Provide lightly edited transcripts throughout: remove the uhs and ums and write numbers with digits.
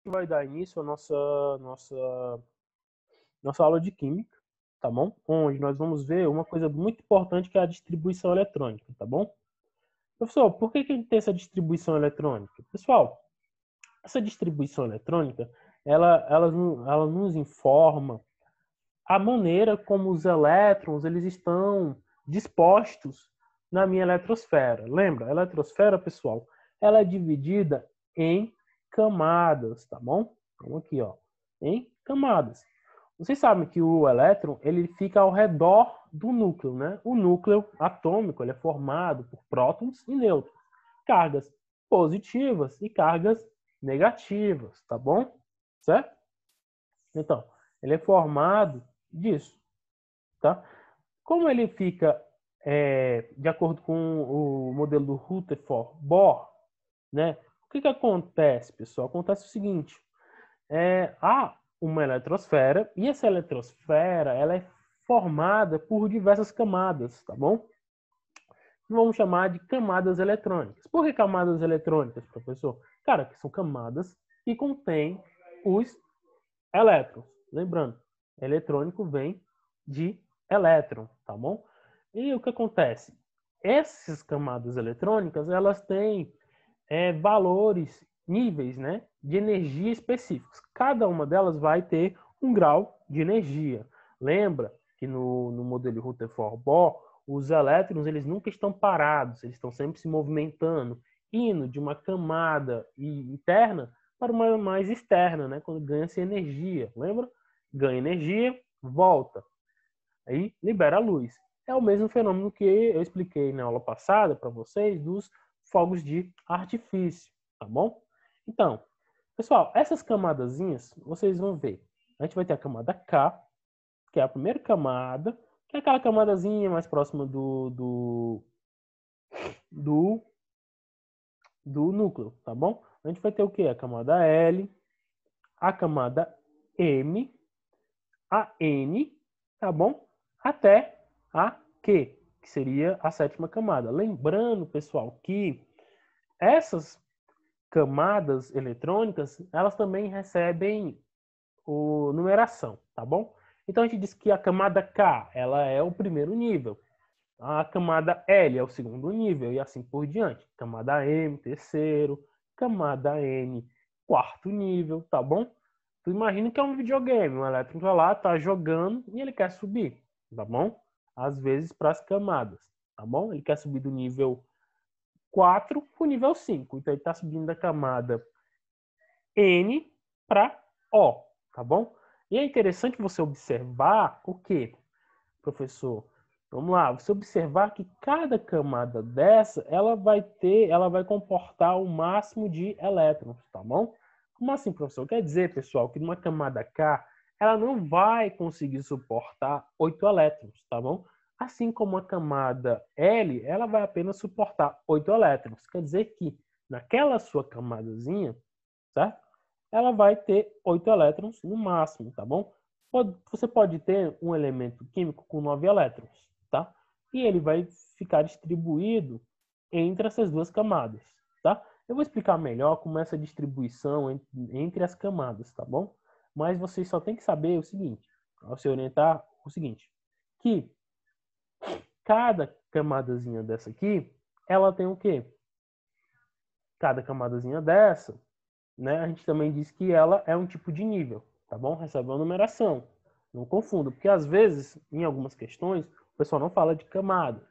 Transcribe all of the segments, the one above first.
vai dar início à nossa aula de química, tá bom? Onde nós vamos ver uma coisa muito importante que é a distribuição eletrônica, tá bom? Professor, por que a gente tem essa distribuição eletrônica? Pessoal, essa distribuição eletrônica, ela nos informa a maneira como os elétrons eles estão dispostos na minha eletrosfera. Lembra? A eletrosfera, pessoal, ela é dividida em camadas, tá bom? Então aqui, ó, em camadas. Vocês sabem que o elétron ele fica ao redor do núcleo, né? O núcleo atômico ele é formado por prótons e nêutrons, cargas positivas e cargas negativas, tá bom? Certo? Então, ele é formado disso, tá? Como ele fica de acordo com o modelo do Rutherford-Bohr, né? O que acontece, pessoal? Acontece o seguinte: há uma eletrosfera e essa eletrosfera ela é formada por diversas camadas, tá bom? Vamos chamar de camadas eletrônicas. Por que camadas eletrônicas, professor? Cara, que são camadas que contêm os elétrons. Lembrando, eletrônico vem de elétron, tá bom? E o que acontece? Essas camadas eletrônicas, elas têm valores, níveis, né, de energia específicos. Cada uma delas vai ter um grau de energia. Lembra que no modelo Rutherford-Bohr, os elétrons eles nunca estão parados, eles estão sempre se movimentando, indo de uma camada interna para uma mais externa, né, quando ganha-se energia. Lembra? Ganha energia, volta. Aí libera a luz. É o mesmo fenômeno que eu expliquei na aula passada para vocês dos fogos de artifício, tá bom? Então, pessoal, essas camadazinhas, vocês vão ver. A gente vai ter a camada K, que é a primeira camada, que é aquela camadazinha mais próxima do núcleo, tá bom? A gente vai ter o quê? A camada L, a camada M, a N, tá bom? Até a Q, que seria a sétima camada. Lembrando, pessoal, que essas camadas eletrônicas, elas também recebem numeração, tá bom? Então a gente diz que a camada K, ela é o primeiro nível. A camada L é o segundo nível e assim por diante. Camada M, terceiro. Camada N, quarto nível, tá bom? Tu imagina que é um videogame, um elétron vai lá, tá jogando e ele quer subir, tá bom? Às vezes para as camadas, tá bom? Ele quer subir do nível 4 para o nível 5. Então ele está subindo da camada N para O, tá bom? E é interessante você observar o quê, professor? Vamos lá, você observar que cada camada dessa, ela vai comportar o máximo de elétrons, tá bom? Como assim, professor? Quer dizer, pessoal, que numa camada K, ela não vai conseguir suportar 8 elétrons, tá bom? Assim como a camada L, ela vai apenas suportar 8 elétrons. Quer dizer que naquela sua camadazinha, certo? Ela vai ter 8 elétrons no máximo, tá bom? Você pode ter um elemento químico com 9 elétrons, tá? E ele vai ficar distribuído entre essas duas camadas, tá? Eu vou explicar melhor como é essa distribuição entre as camadas, tá bom? Mas vocês só tem que saber o seguinte, ao se orientar, o seguinte, que cada camadazinha dessa aqui, ela tem o quê? Cada camadazinha dessa, né, a gente também diz que ela é um tipo de nível, tá bom? Recebe uma numeração. Não confunda, porque às vezes, em algumas questões, o pessoal não fala de camadas,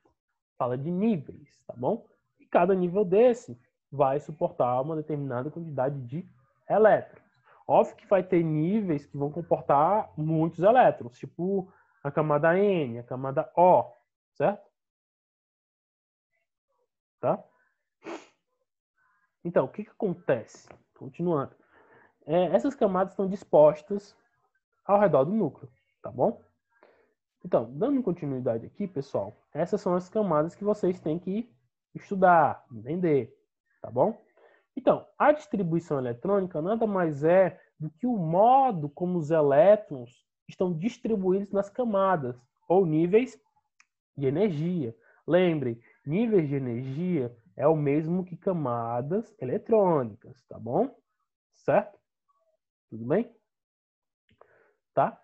fala de níveis, tá bom? E cada nível desse vai suportar uma determinada quantidade de elétrons. Óbvio que vai ter níveis que vão comportar muitos elétrons, tipo a camada N, a camada O, certo? Tá? Então, o que acontece? Continuando. Essas camadas estão dispostas ao redor do núcleo, tá bom? Então, dando continuidade aqui, pessoal, essas são as camadas que vocês têm que estudar, entender, tá bom? Então, a distribuição eletrônica nada mais é do que o modo como os elétrons estão distribuídos nas camadas, ou níveis de energia. Lembrem, níveis de energia é o mesmo que camadas eletrônicas, tá bom? Certo? Tudo bem? Tá?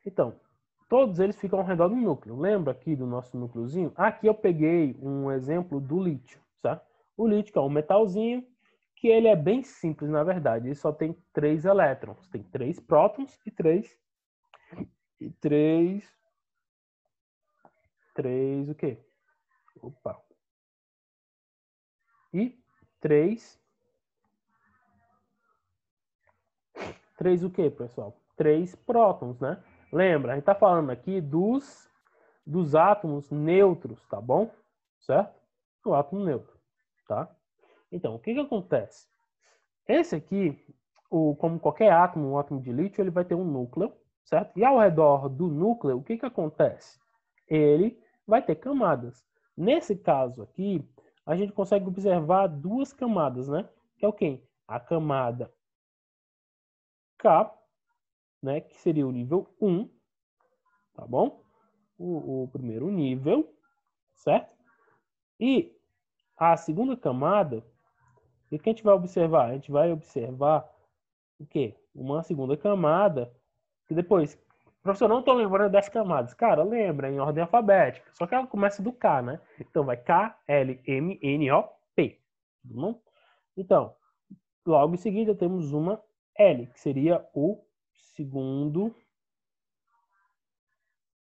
Então, todos eles ficam ao redor do núcleo. Lembra aqui do nosso núcleozinho? Aqui eu peguei um exemplo do lítio, certo? O lítio que é um metalzinho, que ele é bem simples, na verdade. Ele só tem 3 elétrons. Tem 3 prótons e 3 o quê? Opa. E 3 o quê, pessoal? 3 prótons, né? Lembra, a gente tá falando aqui dos átomos neutros, tá bom? Certo? O átomo neutro, tá? Então, o que que acontece? Esse aqui, como qualquer átomo, um átomo de lítio, ele vai ter um núcleo, certo? E ao redor do núcleo, o que que acontece? Ele vai ter camadas. Nesse caso aqui, a gente consegue observar 2 camadas, né? Que é o quê? A camada K, né? Que seria o nível 1, tá bom? O primeiro nível, certo? E a segunda camada, o que a gente vai observar? A gente vai observar o quê? Uma segunda camada, que depois, professor, não estou lembrando das camadas. Cara, lembra, em ordem alfabética. Só que ela começa do K, né? Então vai K, L, M, N, O, P. Tá bom? Então, logo em seguida temos uma L, que seria o segundo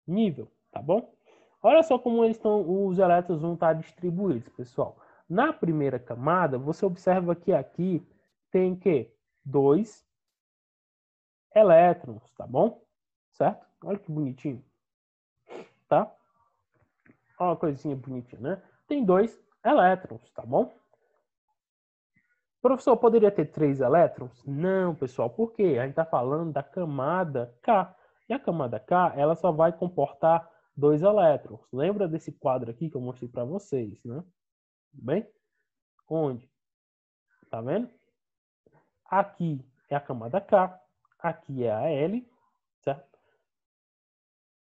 nível, tá bom? Olha só como os elétrons vão estar distribuídos, pessoal. Na primeira camada, você observa que aqui tem que 2 elétrons, tá bom? Certo? Olha que bonitinho, tá? Olha uma coisinha bonitinha, né? Tem 2 elétrons, tá bom? Professor, poderia ter 3 elétrons? Não, pessoal, por quê? A gente está falando da camada K. E a camada K, ela só vai comportar 2 elétrons. Lembra desse quadro aqui que eu mostrei para vocês, né? Tudo bem? Onde? Tá vendo? Aqui é a camada K, aqui é a L, certo?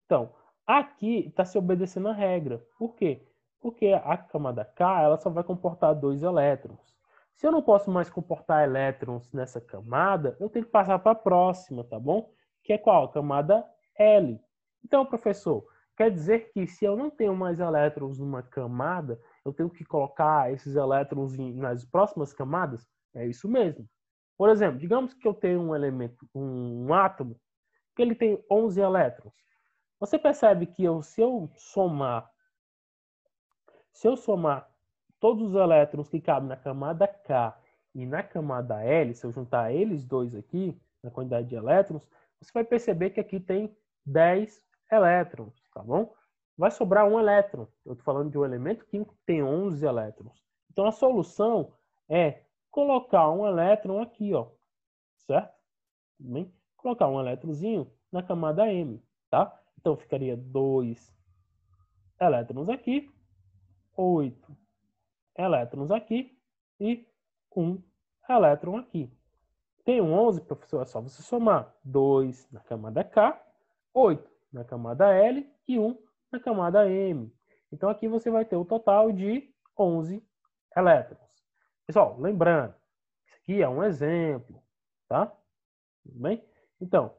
Então, aqui está se obedecendo a regra. Por quê? Porque a camada K ela só vai comportar 2 elétrons. Se eu não posso mais comportar elétrons nessa camada, eu tenho que passar para a próxima, tá bom? Que é qual? A camada L. Então, professor, quer dizer que se eu não tenho mais elétrons numa camada, eu tenho que colocar esses elétrons nas próximas camadas? É isso mesmo. Por exemplo, digamos que eu tenho um elemento, um átomo, que ele tem 11 elétrons. Você percebe que se eu somar todos os elétrons que cabem na camada K e na camada L, se eu juntar eles dois aqui, na quantidade de elétrons, você vai perceber que aqui tem 10 elétrons, tá bom? Vai sobrar um elétron. Eu estou falando de um elemento químico que tem 11 elétrons. Então, a solução é colocar um elétron aqui, ó, certo? Bem, colocar um elétronzinho na camada M, tá? Então, ficaria 2 elétrons aqui, 8 elétrons aqui e 1 elétron aqui. Tem um 11, professor, é só você somar 2 na camada K, 8 na camada L e 1 na camada M. Então, aqui você vai ter o total de 11 elétrons. Pessoal, lembrando, isso aqui é um exemplo, tá? Tudo bem? Então,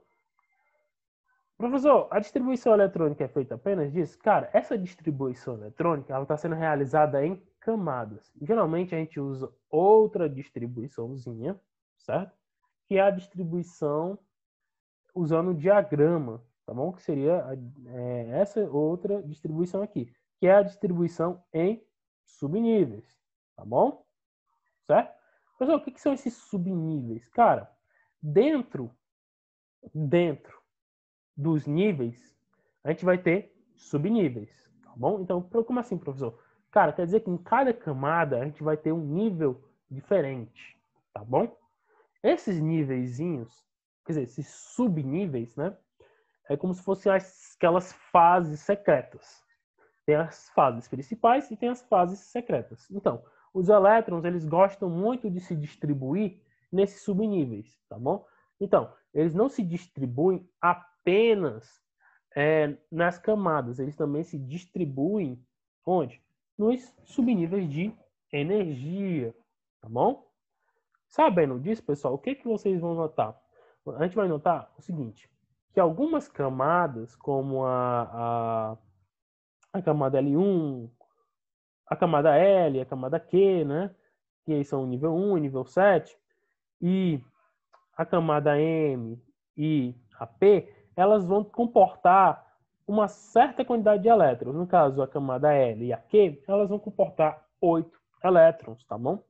professor, a distribuição eletrônica é feita apenas disso? Cara, essa distribuição eletrônica ela está sendo realizada em camadas. Geralmente a gente usa outra distribuiçãozinha, certo? Que é a distribuição usando o diagrama, tá bom? Que seria essa outra distribuição aqui, que é a distribuição em subníveis, tá bom? Certo? Professor, o que são esses subníveis? Cara, dentro dos níveis, a gente vai ter subníveis, tá bom? Então, como assim, professor? Cara, quer dizer que em cada camada a gente vai ter um nível diferente, tá bom? Esses níveizinhos, quer dizer, esses subníveis, né? É como se fossem aquelas fases secretas. Tem as fases principais e tem as fases secretas. Então, os elétrons, eles gostam muito de se distribuir nesses subníveis, tá bom? Então, eles não se distribuem apenas nas camadas, eles também se distribuem onde? Nos subníveis de energia, tá bom? Sabendo disso, pessoal, o que vocês vão notar? A gente vai notar o seguinte, que algumas camadas, como a camada L1, a camada L, a camada Q, né? Que aí são nível 1 e nível 7, e a camada M e a P, elas vão comportar uma certa quantidade de elétrons. No caso, a camada L e a Q, elas vão comportar 8 elétrons, tá bom?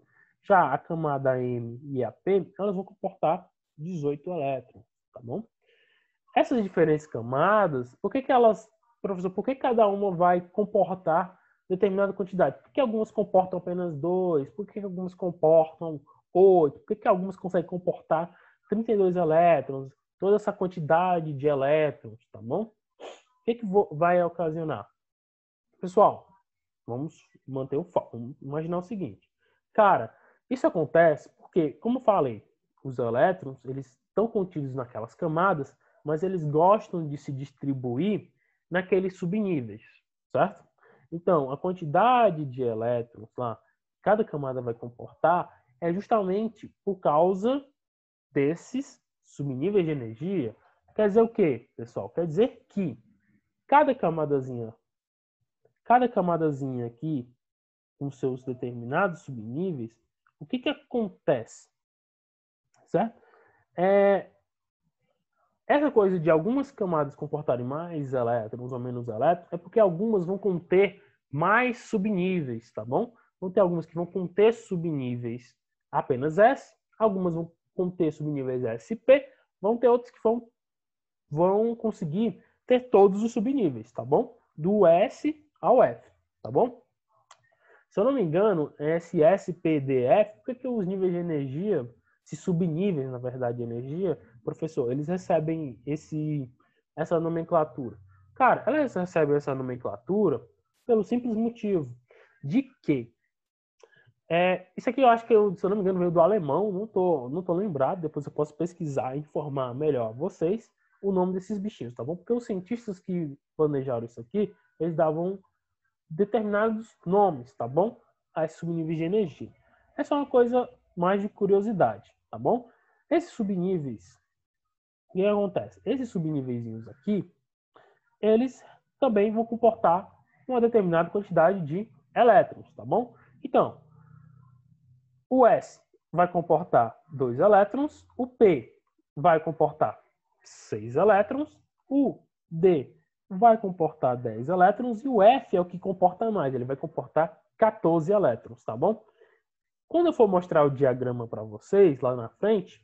Já a camada M e a P, elas vão comportar 18 elétrons, tá bom? Essas diferentes camadas, professor, por que cada uma vai comportar determinada quantidade? Por que algumas comportam apenas 2? Por que algumas comportam 8? Por que algumas conseguem comportar 32 elétrons? Toda essa quantidade de elétrons, tá bom? O que vai ocasionar? Pessoal, vamos manter o foco. Vamos imaginar o seguinte. Cara, isso acontece porque, como eu falei, os elétrons, eles estão contidos naquelas camadas, mas eles gostam de se distribuir naqueles subníveis, certo? Então, a quantidade de elétrons lá, que cada camada vai comportar, é justamente por causa desses subníveis de energia. Quer dizer o quê, pessoal? Quer dizer que cada camadazinha aqui, com seus determinados subníveis, o que acontece? Certo? Essa coisa de algumas camadas comportarem mais elétrons ou menos elétrons é porque algumas vão conter mais subníveis, tá bom? Vão ter algumas que vão conter subníveis apenas S, algumas vão conter subníveis SP, vão ter outras que vão conseguir ter todos os subníveis, tá bom? Do S ao F, tá bom? Se eu não me engano, esse S, P, D, F, por que os níveis de energia, esses subníveis, na verdade, de energia, professor, eles recebem essa nomenclatura? Cara, elas recebem essa nomenclatura pelo simples motivo de que isso aqui eu acho que, se eu não me engano, veio do alemão, não tô lembrado, depois eu posso pesquisar e informar melhor vocês o nome desses bichinhos, tá bom? Porque os cientistas que planejaram isso aqui, eles davam determinados nomes, tá bom? A esses subníveis de energia. Essa é uma coisa mais de curiosidade, tá bom? Esses subníveis, o que acontece? Esses subníveis aqui, eles também vão comportar uma determinada quantidade de elétrons, tá bom? Então, o S vai comportar 2 elétrons, o P vai comportar 6 elétrons, o D vai comportar 10 elétrons e o F é o que comporta mais, ele vai comportar 14 elétrons, tá bom? Quando eu for mostrar o diagrama para vocês lá na frente,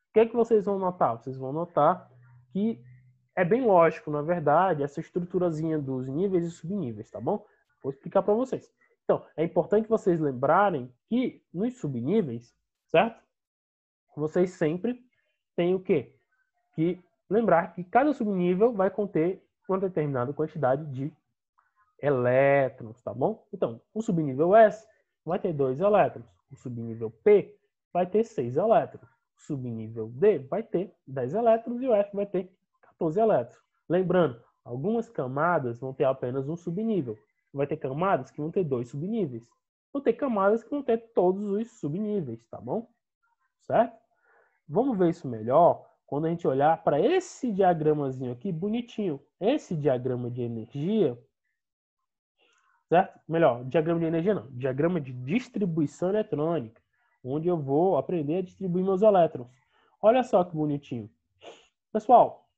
o que vocês vão notar? Vocês vão notar que é bem lógico, na verdade, essa estruturazinha dos níveis e subníveis, tá bom? Vou explicar para vocês. Então, é importante vocês lembrarem que nos subníveis, certo? Vocês sempre têm o quê? Que lembrar que cada subnível vai conter uma determinada quantidade de elétrons, tá bom? Então, o subnível S vai ter 2 elétrons, o subnível P vai ter 6 elétrons, o subnível D vai ter 10 elétrons e o F vai ter 14 elétrons. Lembrando, algumas camadas vão ter apenas um subnível, vai ter camadas que vão ter 2 subníveis, vão ter camadas que vão ter todos os subníveis, tá bom? Certo? Vamos ver isso melhor quando a gente olhar para esse diagramazinho aqui, bonitinho. Esse diagrama de energia, certo? Melhor, diagrama de energia não, diagrama de distribuição eletrônica, onde eu vou aprender a distribuir meus elétrons. Olha só que bonitinho. Pessoal,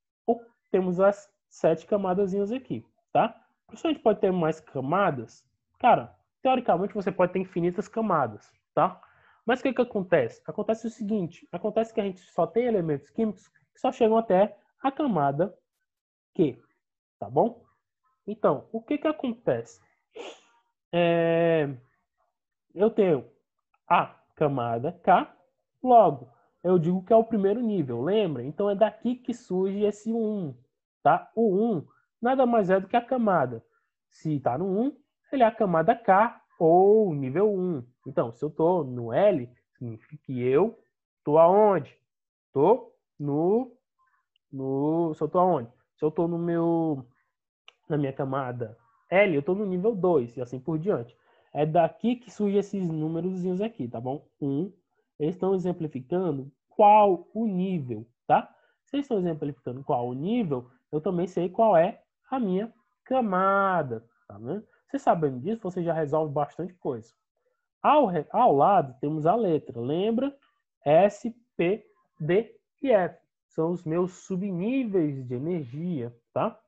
temos as 7 camadazinhas aqui, tá? Professor, a gente pode ter mais camadas? Cara, teoricamente você pode ter infinitas camadas, tá? Mas o que acontece? Acontece o seguinte, acontece que a gente só tem elementos químicos que só chegam até a camada Q, tá bom? Então, o que acontece? Eu tenho a camada K, logo, eu digo que é o primeiro nível, lembra? Então é daqui que surge esse 1, tá? O 1 nada mais é do que a camada. Se está no 1, ele é a camada K ou nível 1. Então, se eu estou no L, significa que eu estou aonde? Estou se eu estou aonde? Se eu estou na minha camada L, eu estou no nível 2 e assim por diante. É daqui que surgem esses númerozinhos aqui, tá bom? Eles estão exemplificando qual o nível, tá? vocês estão exemplificando qual o nível, eu também sei qual é a minha camada. Tá vendo? Você sabendo disso, você já resolve bastante coisa. Ao lado temos a letra. Lembra? S, P, D e F. São os meus subníveis de energia, tá?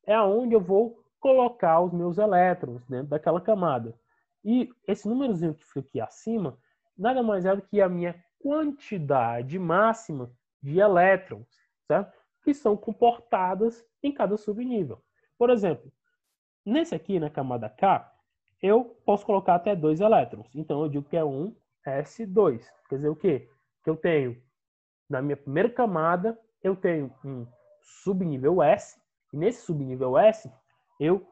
É onde eu vou colocar os meus elétrons dentro daquela camada. E esse númerozinho que fica aqui acima, nada mais é do que a minha quantidade máxima de elétrons, certo? Que são comportadas em cada subnível. Por exemplo, nesse aqui, na camada K, eu posso colocar até 2 elétrons. Então, eu digo que é um S2. Quer dizer o quê? Que eu tenho, na minha primeira camada, eu tenho um subnível S. E nesse subnível S, eu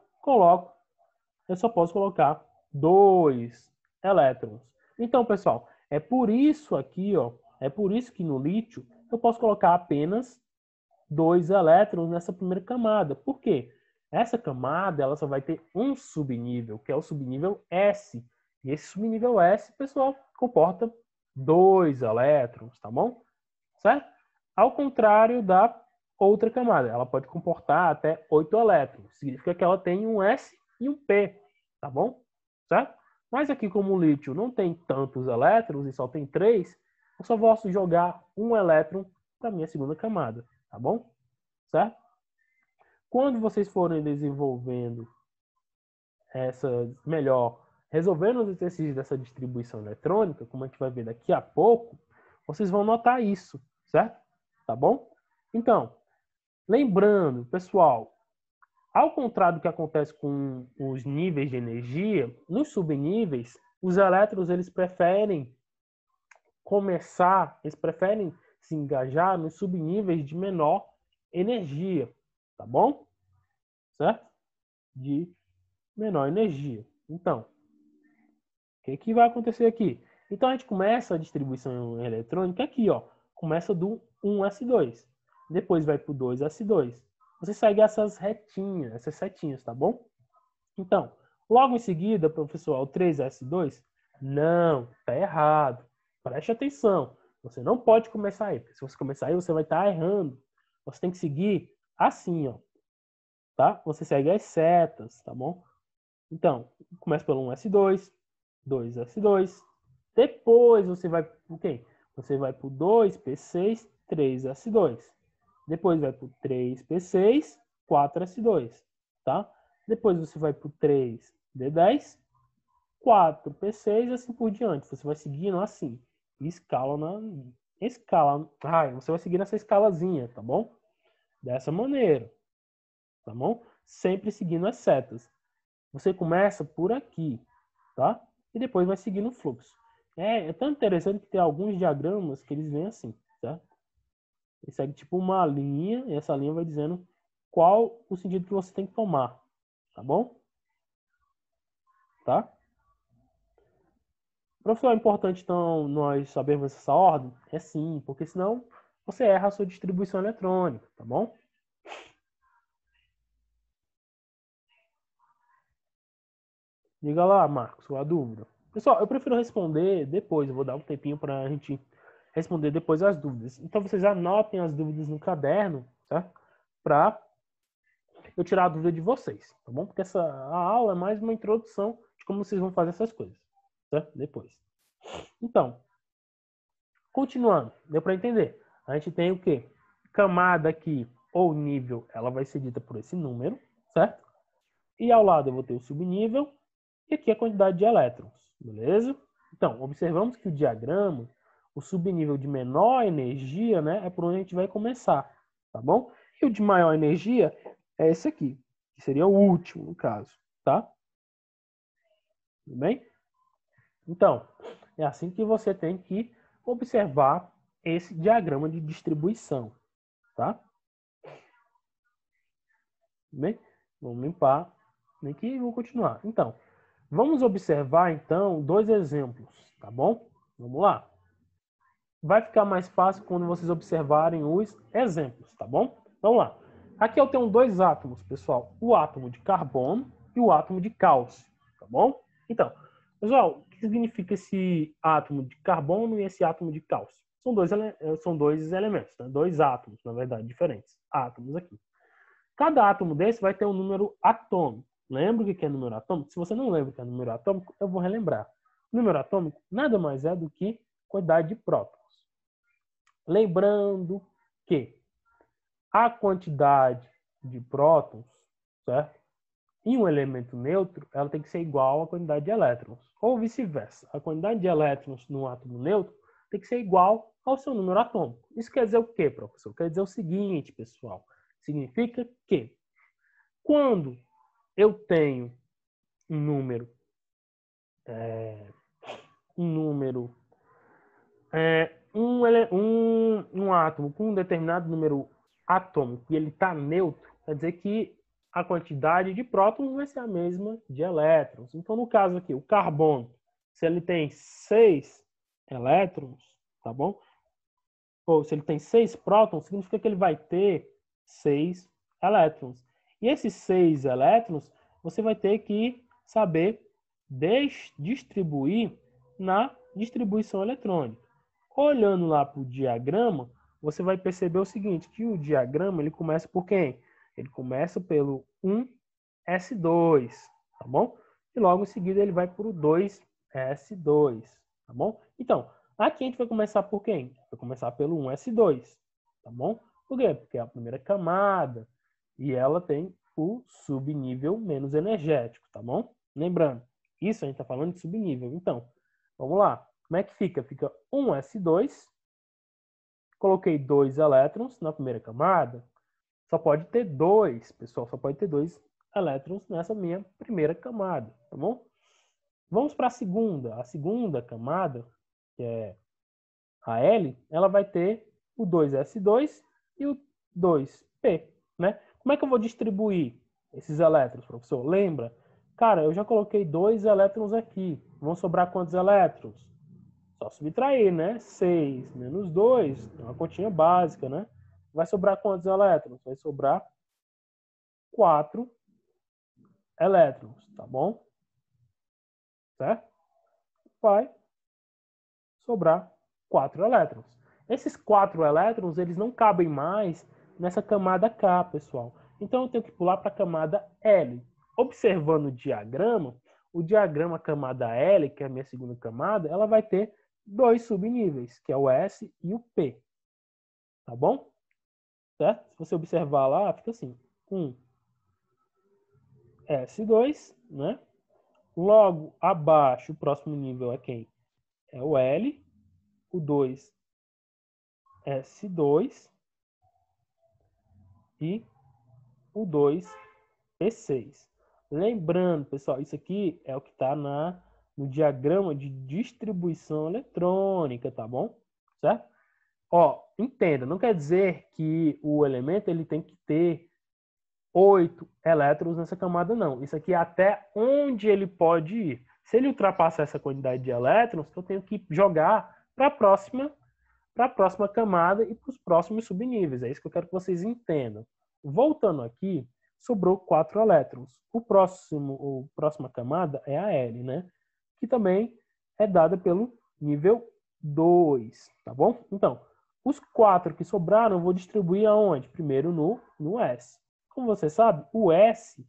só posso colocar 2 elétrons. Então, pessoal, é por isso aqui, ó, é por isso que no lítio eu posso colocar apenas 2 elétrons nessa primeira camada. Por quê? Essa camada ela só vai ter um subnível, que é o subnível S. E esse subnível S, pessoal, comporta 2 elétrons, tá bom? Certo? Ao contrário da outra camada, ela pode comportar até 8 elétrons. Significa que ela tem um S e um P, tá bom? Certo? Mas aqui, como o lítio não tem tantos elétrons e só tem 3, eu só posso jogar um elétron para a minha segunda camada, tá bom? Certo? Quando vocês forem desenvolvendo resolvendo os exercícios dessa distribuição eletrônica, como a gente vai ver daqui a pouco, vocês vão notar isso, certo? Tá bom? Então, lembrando, pessoal, ao contrário do que acontece com os níveis de energia, nos subníveis, os elétrons eles preferem se engajar nos subníveis de menor energia, tá bom? Certo? De menor energia. Então, o que vai acontecer aqui? Então, a gente começa a distribuição eletrônica aqui, ó. Começa do 1s2. Depois vai para o 2s2. Você segue essas setinhas, tá bom? Então, logo em seguida, professor, o 3s2? Não, tá errado. Preste atenção. Você não pode começar aí. Porque se você começar aí, você vai estar errando. Você tem que seguir assim, ó. Tá? Você segue as setas, tá bom? Então, começa pelo 1s2, 2s2. Depois você vai para o quê? Você vai para o 2p6, 3s2. Depois vai para o 3p6, 4s2. Tá? Depois você vai para o 3d10, 4p6 e assim por diante. Você vai seguindo assim. Você vai seguir nessa escalazinha, tá bom? Dessa maneira. Tá bom? Sempre seguindo as setas. Você começa por aqui, tá? E depois vai seguindo o fluxo. É tão interessante que tem alguns diagramas que eles vêm assim, tá? Ele segue tipo uma linha, e essa linha vai dizendo qual o sentido que você tem que tomar, tá bom? Tá? Professor, é importante então nós sabermos essa ordem? É sim, porque senão você erra a sua distribuição eletrônica, tá bom? Diga lá, Marcos, qual a dúvida? Pessoal, eu prefiro responder depois, eu vou dar um tempinho para a gente responder depois as dúvidas. Então vocês anotem as dúvidas no caderno, tá? Para eu tirar a dúvida de vocês, tá bom? Porque a aula é mais uma introdução de como vocês vão fazer essas coisas, tá? Depois. Então, continuando, deu para entender? A gente tem o quê? Camada aqui, ou nível, ela vai ser dita por esse número, certo? E ao lado eu vou ter o subnível, e aqui a quantidade de elétrons, beleza? Então, observamos que o diagrama, o subnível de menor energia, né, é por onde a gente vai começar, tá bom? E o de maior energia é esse aqui, que seria o último, no caso, tá? Tudo bem? Então, é assim que você tem que observar esse diagrama de distribuição, tá? Tudo bem? Vamos limpar aqui e vou continuar. Então, vamos observar, então, dois exemplos, tá bom? Vamos lá. Vai ficar mais fácil quando vocês observarem os exemplos, tá bom? Vamos lá. Aqui eu tenho dois átomos, pessoal. O átomo de carbono e o átomo de cálcio, tá bom? Então, pessoal, o que significa esse átomo de carbono e esse átomo de cálcio? são dois elementos, né? Dois átomos, na verdade, diferentes. Átomos aqui. Cada átomo desse vai ter um número atômico. Lembra o que é número atômico? Se você não lembra o que é número atômico, eu vou relembrar. Número atômico nada mais é do que quantidade de prótons. Lembrando que a quantidade de prótons, certo? Em um elemento neutro, ela tem que ser igual à quantidade de elétrons. Ou vice-versa. A quantidade de elétrons no átomo neutro tem que ser igual ao seu número atômico. Isso quer dizer o quê, professor? Quer dizer o seguinte, pessoal. Significa que quando eu tenho um número, um átomo com um determinado número atômico e ele está neutro, quer dizer que a quantidade de prótons vai ser a mesma de elétrons. Então, no caso aqui, o carbono, se ele tem 6 elétrons, tá bom? Ou se ele tem 6 prótons, significa que ele vai ter 6 elétrons. E esses 6 elétrons, você vai ter que saber distribuir na distribuição eletrônica. Olhando lá para o diagrama, você vai perceber o seguinte, que o diagrama ele começa por quem? Ele começa pelo 1s2, tá bom? E logo em seguida ele vai para o 2s2, tá bom? Então, aqui a gente vai começar por quem? Vai começar pelo 1s2, tá bom? Por quê? Porque é a primeira camada e ela tem o subnível menos energético, tá bom? Lembrando, isso a gente está falando de subnível. Então, vamos lá. Como é que fica? Fica 1s2. Coloquei 2 elétrons na primeira camada. Só pode ter 2, pessoal. Só pode ter 2 elétrons nessa minha primeira camada, tá bom? Vamos para a segunda. A segunda camada, que é a L, ela vai ter o 2s2 e o 2p, né? Como é que eu vou distribuir esses elétrons, professor? Lembra? Cara, eu já coloquei 2 elétrons aqui. Vão sobrar quantos elétrons? Só subtrair, né? 6 menos 2, é uma continha básica, né? Vai sobrar quantos elétrons? Vai sobrar 4 elétrons, tá bom? Certo? Vai sobrar 4 elétrons. Esses 4 elétrons, eles não cabem mais nessa camada K, pessoal. Então, eu tenho que pular para a camada L. Observando o diagrama camada L, que é a minha segunda camada, ela vai ter 2 subníveis, que é o S e o P. Tá bom? Certo? Se você observar lá, fica assim. 1s2, né? Logo abaixo, o próximo nível é quem? É o L, o 2s2 e o 2p6. Lembrando, pessoal, isso aqui é o que está no diagrama de distribuição eletrônica, tá bom? Certo? Ó, entenda, não quer dizer que o elemento ele tem que ter 8 elétrons nessa camada, não. Isso aqui é até onde ele pode ir. Se ele ultrapassar essa quantidade de elétrons, eu tenho que jogar para a próxima camada e para os próximos subníveis. É isso que eu quero que vocês entendam. Voltando aqui, sobrou 4 elétrons. A próxima camada é a L, né? Que também é dada pelo nível 2, tá bom? Então, os 4 que sobraram eu vou distribuir aonde? Primeiro no S. Como você sabe, o S,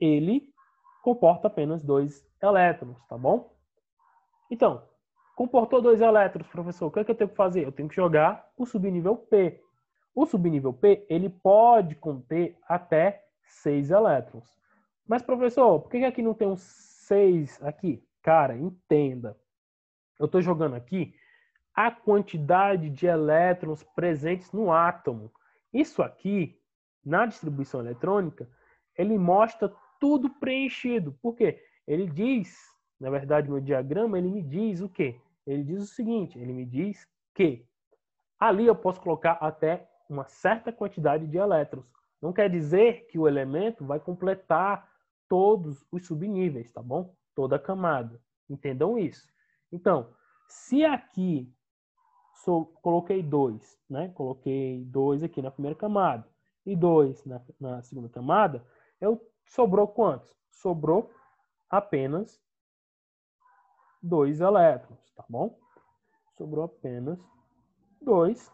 ele comporta apenas 2 elétrons, tá bom? Então, comportou 2 elétrons, professor, o que é que eu tenho que fazer? Eu tenho que jogar o subnível P. O subnível P, ele pode conter até 6 elétrons. Mas, professor, por que aqui não tem um 6 aqui? Cara, entenda. Eu estou jogando aqui a quantidade de elétrons presentes no átomo. Isso aqui, na distribuição eletrônica, ele mostra tudo preenchido. Por quê? Ele diz, na verdade, meu diagrama, ele me diz o quê? Ele diz o seguinte, ele me diz que ali eu posso colocar até uma certa quantidade de elétrons. Não quer dizer que o elemento vai completar todos os subníveis, tá bom? Toda a camada. Entendam isso. Então, se aqui coloquei 2, né? Coloquei 2 aqui na primeira camada e 2 na segunda camada, sobrou quantos? Sobrou apenas 2 elétrons, tá bom? Sobrou apenas 2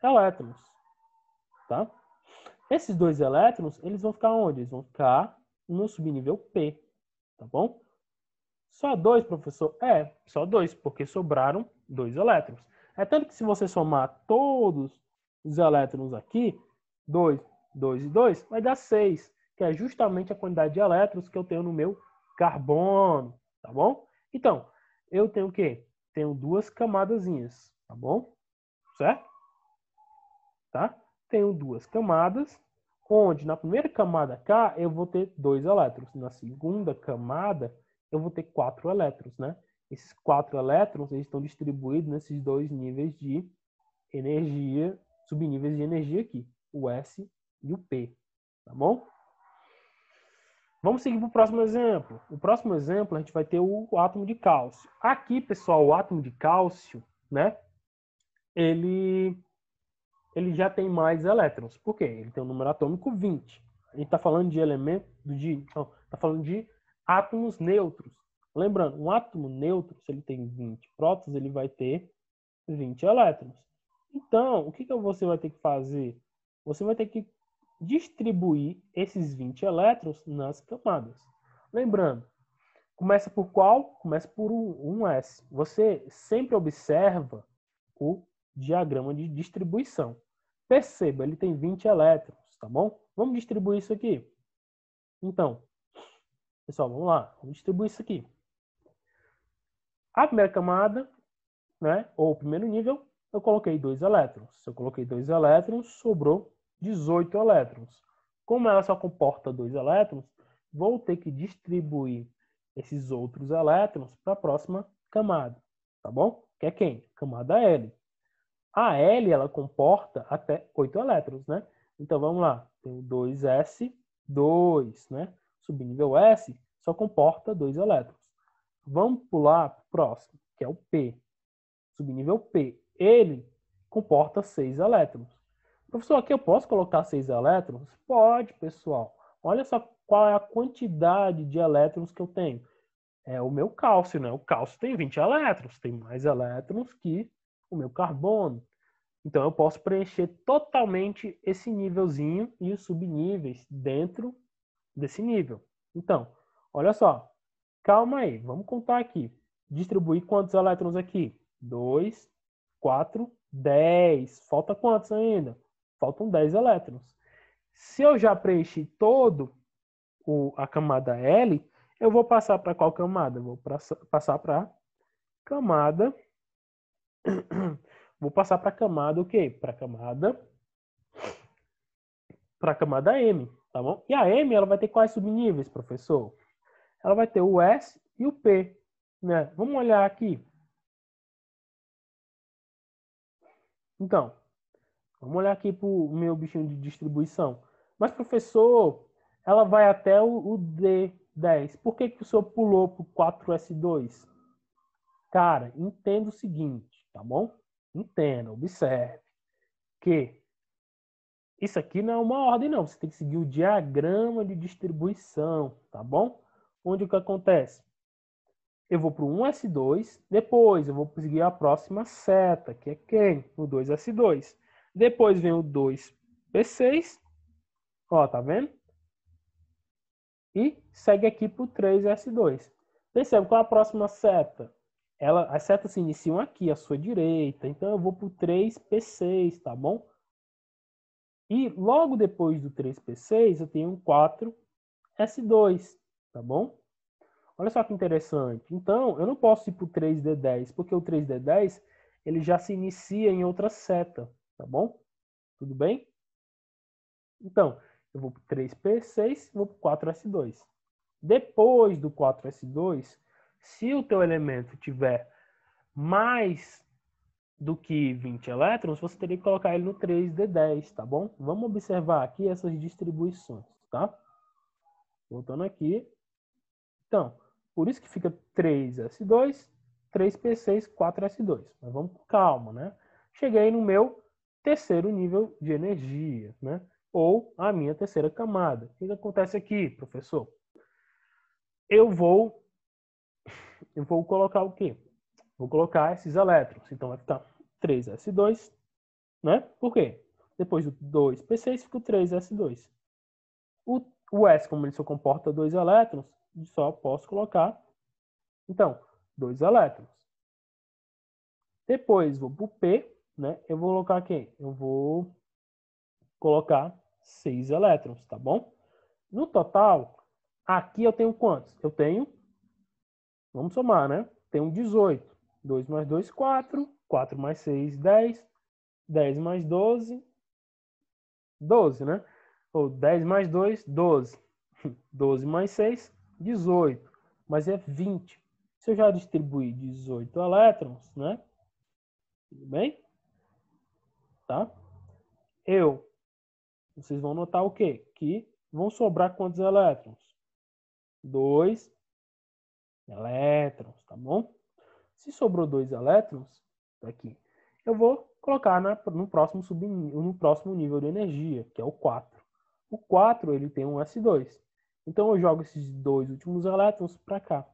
elétrons, tá? Esses 2 elétrons, eles vão ficar onde? Eles vão ficar no subnível P, tá bom? Só 2, professor? É, só 2, porque sobraram 2 elétrons. É tanto que se você somar todos os elétrons aqui, 2, 2 e 2, vai dar 6, que é justamente a quantidade de elétrons que eu tenho no meu carbono, tá bom? Então, eu tenho o quê? Tenho 2 camadazinhas, tá bom? Certo? Tá? Tenho 2 camadas, onde na primeira camada K eu vou ter 2 elétrons. Na segunda camada eu vou ter 4 elétrons, né? Esses 4 elétrons eles estão distribuídos nesses 2 níveis de energia, subníveis de energia aqui, o S e o P, tá bom? Vamos seguir para o próximo exemplo. O próximo exemplo a gente vai ter o átomo de cálcio. Aqui, pessoal, o átomo de cálcio, né? Ele já tem mais elétrons. Por quê? Ele tem um número atômico 20. A gente está falando de elementos está falando de átomos neutros. Lembrando, um átomo neutro, se ele tem 20 prótons, ele vai ter 20 elétrons. Então, o que você vai ter que fazer? Você vai ter que distribuir esses 20 elétrons nas camadas. Lembrando, começa por qual? Começa por um S. Você sempre observa o diagrama de distribuição. Perceba, ele tem 20 elétrons, tá bom? Vamos distribuir isso aqui. Então, pessoal, vamos lá. Vamos distribuir isso aqui. A primeira camada, né, ou o primeiro nível, eu coloquei 2 elétrons. Se eu coloquei 2 elétrons, sobrou 18 elétrons. Como ela só comporta 2 elétrons, vou ter que distribuir esses outros elétrons para a próxima camada, tá bom? Que é quem? Camada L. A L, ela comporta até 8 elétrons, né? Então, vamos lá. Tem o 2s2, né? Subnível S só comporta 2 elétrons. Vamos pular para o próximo, que é o P. Subnível P. Ele comporta 6 elétrons. Professor, aqui eu posso colocar 6 elétrons? Pode, pessoal. Olha só qual é a quantidade de elétrons que eu tenho. É o meu cálcio, né? O cálcio tem 20 elétrons. Tem mais elétrons que o meu carbono. Então, eu posso preencher totalmente esse nívelzinho e os subníveis dentro desse nível. Então, olha só. Calma aí, vamos contar aqui. Distribuir quantos elétrons aqui? 2, 4, 10. Falta quantos ainda? Faltam 10 elétrons. Se eu já preenchi todo a camada L, eu vou passar para qual camada? Eu vou passar para camada... Vou passar para a camada o quê? Para a camada M, tá bom? E a M, ela vai ter quais subníveis, professor? Ela vai ter o S e o P, né? Vamos olhar aqui. Então, vamos olhar aqui para o meu bichinho de distribuição. Mas, professor, ela vai até o D10. Por que o senhor pulou para o 4S2? Cara, entenda o seguinte, tá bom? Entenda, observe que isso aqui não é uma ordem, não. Você tem que seguir o diagrama de distribuição, tá bom? Onde o que acontece? Eu vou para o 1S2, depois eu vou seguir a próxima seta, que é quem? O 2S2. Depois vem o 2P6, ó, tá vendo? E segue aqui para o 3S2. Percebe qual é a próxima seta? As setas se iniciam aqui, à sua direita. Então eu vou para o 3P6, tá bom? E logo depois do 3P6 eu tenho um 4S2, tá bom? Olha só que interessante. Então, eu não posso ir para o 3D10, porque o 3D10 ele já se inicia em outra seta, tá bom? Tudo bem? Então, eu vou para o 3P6 e vou para o 4S2. Depois do 4S2, se o teu elemento tiver mais do que 20 elétrons, você teria que colocar ele no 3D10, tá bom? Vamos observar aqui essas distribuições, tá? Voltando aqui. Então, por isso que fica 3S2, 3P6, 4S2. Mas vamos com calma, né? Cheguei no meu terceiro nível de energia, né? Ou a minha terceira camada. O que acontece aqui, professor? Eu vou colocar o quê? Vou colocar esses elétrons. Então vai ficar 3s2, né? Por quê? Depois do 2p6 fica o 3s2. O S, como ele só comporta 2 elétrons, só posso colocar, então, 2 elétrons. Depois vou para o P, né? Eu vou colocar quem? Eu vou colocar 6 elétrons, tá bom? No total, aqui eu tenho quantos? Eu tenho, vamos somar, né? Tenho 18. 2 mais 2, 4. 4 mais 6, 10. 10 mais 12, 12, né? Ou 10 mais 2, 12. 12 mais 6, 18. Mas é 20. Se eu já distribuir 18 elétrons, né? Tudo bem? Tá? Vocês vão notar o quê? Que vão sobrar quantos elétrons? 2 elétrons, tá bom? Se sobrou 2 elétrons, aqui, eu vou colocar no próximo nível de energia, que é o 4. O 4, ele tem um S2. Então, eu jogo esses 2 últimos elétrons para cá.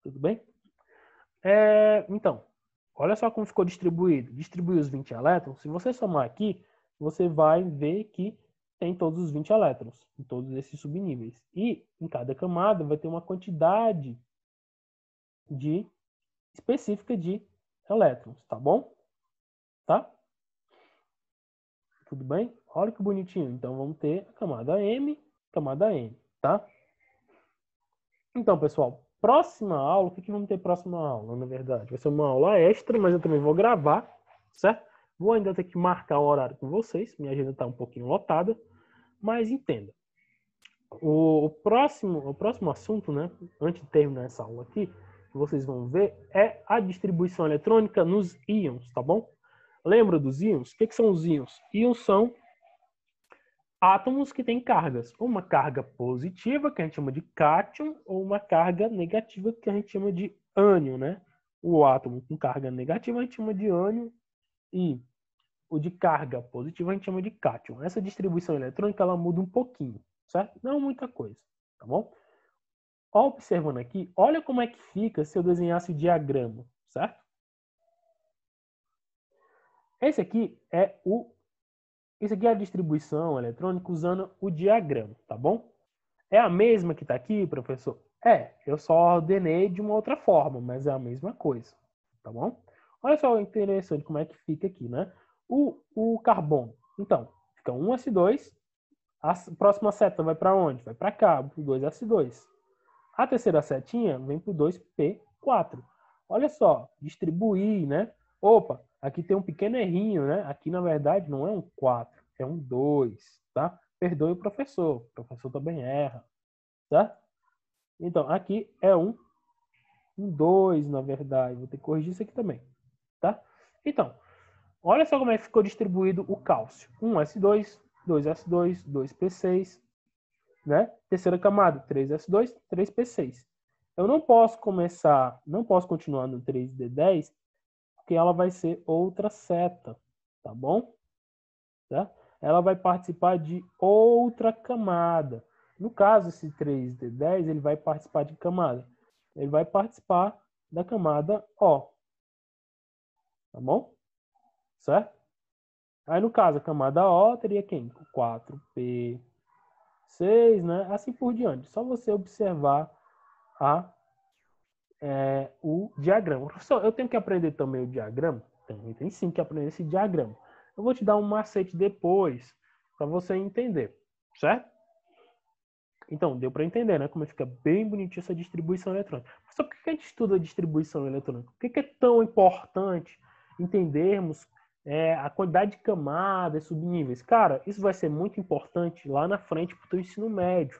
Tudo bem? Então, olha só como ficou distribuído. Distribuiu os 20 elétrons. Se você somar aqui, você vai ver que tem todos os 20 elétrons em todos esses subníveis. E em cada camada vai ter uma quantidade específica de elétrons, tá bom? Tá? Tudo bem? Olha que bonitinho. Então, vamos ter a camada M, camada N, tá? Então, pessoal, próxima aula, o que vamos ter próxima aula, na verdade? Vai ser uma aula extra, mas eu também vou gravar, certo? Vou ainda ter que marcar o horário com vocês, minha agenda está um pouquinho lotada, mas entenda. O próximo assunto, né, antes de terminar essa aula aqui, que vocês vão ver, é a distribuição eletrônica nos íons, tá bom? Lembra dos íons? O que são os íons? Íons são átomos que têm cargas. Uma carga positiva, que a gente chama de cátion, ou uma carga negativa, que a gente chama de ânion, né? O átomo com carga negativa a gente chama de ânion e o de carga positiva a gente chama de cátion. Essa distribuição eletrônica, ela muda um pouquinho, certo? Não muita coisa, tá bom? Observando aqui, olha como é que fica se eu desenhasse o diagrama, certo? Esse aqui é a distribuição eletrônica usando o diagrama, tá bom? É a mesma que está aqui, professor? Eu só ordenei de uma outra forma, mas é a mesma coisa, tá bom? Olha só o interessante como é que fica aqui, né? O carbono. Então, fica 1s2, a próxima seta vai para onde? Vai para cá, para o 2s2. A terceira setinha vem para o 2p4. Olha só, distribuir, né? Opa, aqui tem um pequeno errinho, né? Aqui, na verdade, não é um 4, é um 2, tá? Perdoe o professor também erra, tá? Então, aqui é um 2, na verdade. Vou ter que corrigir isso aqui também, tá? Então, olha só como é que ficou distribuído o cálcio. 1s2, 2s2, 2p6, né? Terceira camada, 3s2, 3p6. Eu não posso continuar no 3d10, porque ela vai ser outra seta, tá bom? Tá? Ela vai participar de outra camada. No caso, esse 3d10, ele vai participar de camada. Ele vai participar da camada O. Tá bom? Certo? Aí, no caso, a camada O teria quem? 4p6, né? Assim por diante. Só você observar o diagrama. Professor, eu tenho que aprender também o diagrama? Tem sim que aprender esse diagrama. Eu vou te dar um macete depois para você entender, certo? Então, deu para entender, né? Como fica bem bonitinho essa distribuição eletrônica. Professor, por que a gente estuda a distribuição eletrônica? Por que é tão importante entendermos a quantidade de camadas, subníveis? Cara, isso vai ser muito importante lá na frente para o teu ensino médio,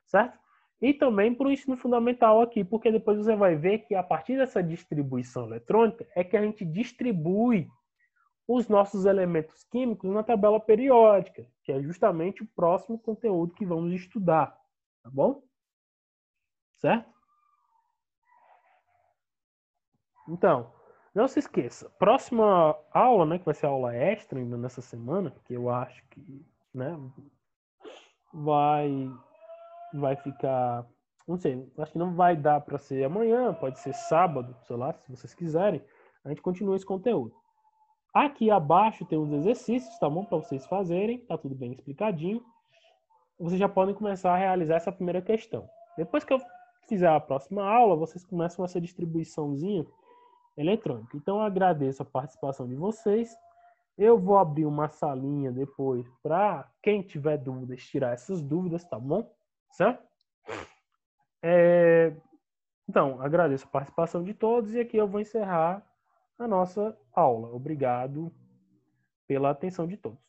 certo? E também para o ensino fundamental aqui, porque depois você vai ver que a partir dessa distribuição eletrônica é que a gente distribui os nossos elementos químicos na tabela periódica, que é justamente o próximo conteúdo que vamos estudar, tá bom? Certo? Então, não se esqueça, próxima aula, né, que vai ser a aula extra ainda nessa semana, que eu acho que, né, vai ficar, não sei, acho que não vai dar para ser amanhã, pode ser sábado, sei lá, se vocês quiserem, a gente continua esse conteúdo. Aqui abaixo tem os exercícios, tá bom? Para vocês fazerem, tá tudo bem explicadinho. Vocês já podem começar a realizar essa primeira questão. Depois que eu fizer a próxima aula, vocês começam essa distribuiçãozinha eletrônica. Então, eu agradeço a participação de vocês. Eu vou abrir uma salinha depois para quem tiver dúvidas, tirar essas dúvidas, tá bom? Certo? Então, agradeço a participação de todos e aqui eu vou encerrar a nossa aula. Obrigado pela atenção de todos.